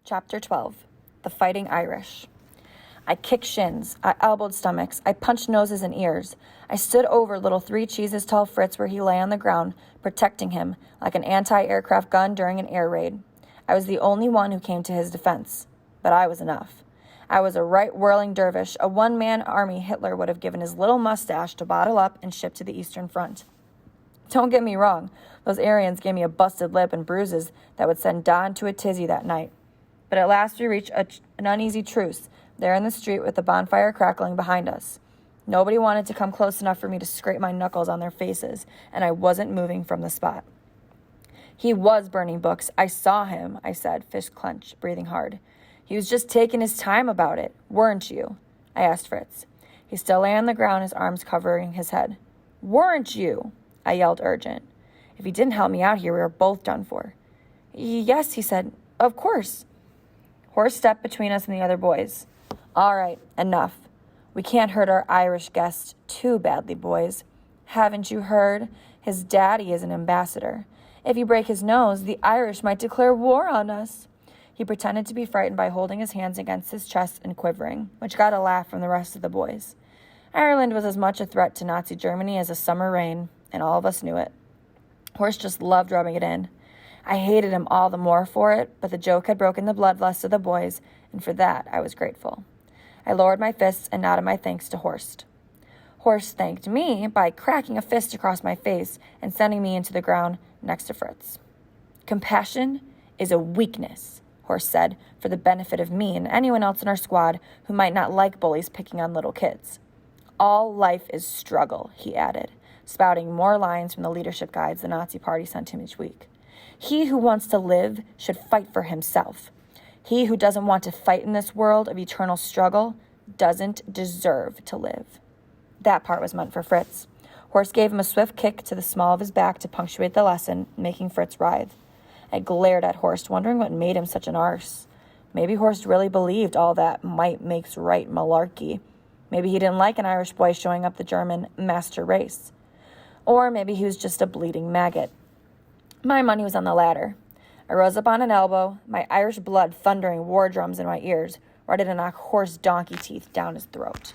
Chapter 12. The Fighting Irish. I kicked shins. I elbowed stomachs. I punched noses and ears. I stood over little 3 cheeses tall Fritz where he lay on the ground, protecting him like an anti-aircraft gun during an air raid. I was the only one who came to his defense, but I was enough. I was a right-whirling dervish, a one-man army Hitler would have given his little mustache to bottle up and ship to the Eastern Front. Don't get me wrong, those Aryans gave me a busted lip and bruises that would send Don to a tizzy that night. But at last we reached an uneasy truce, there in the street with the bonfire crackling behind us. Nobody wanted to come close enough for me to scrape my knuckles on their faces, and I wasn't moving from the spot. He was burning books. I saw him, I said, fist clenched, breathing hard. He was just taking his time about it, weren't you? I asked Fritz. He still lay on the ground, his arms covering his head. Weren't you? I yelled urgent. If he didn't help me out here, we were both done for. Yes, he said. Of course. Horst stepped between us and the other boys. All right, enough. We can't hurt our Irish guest too badly, boys. Haven't you heard? His daddy is an ambassador. If you break his nose, the Irish might declare war on us. He pretended to be frightened by holding his hands against his chest and quivering, which got a laugh from the rest of the boys. Ireland was as much a threat to Nazi Germany as a summer rain, and all of us knew it. Horst just loved rubbing it in. I hated him all the more for it, but the joke had broken the bloodlust of the boys, and for that I was grateful. I lowered my fists and nodded my thanks to Horst. Horst thanked me by cracking a fist across my face and sending me into the ground next to Fritz. Compassion is a weakness, Horst said, for the benefit of me and anyone else in our squad who might not like bullies picking on little kids. All life is struggle, he added, spouting more lines from the leadership guides the Nazi Party sent him each week. He who wants to live should fight for himself. He who doesn't want to fight in this world of eternal struggle doesn't deserve to live. That part was meant for Fritz. Horst gave him a swift kick to the small of his back to punctuate the lesson, making Fritz writhe. I glared at Horst, wondering what made him such an arse. Maybe Horst really believed all that might makes right malarkey. Maybe he didn't like an Irish boy showing up the German master race. Or maybe he was just a bleeding maggot. My money was on the latter. I rose up on an elbow, my Irish blood thundering war drums in my ears, ready to knock Horst's donkey teeth down his throat.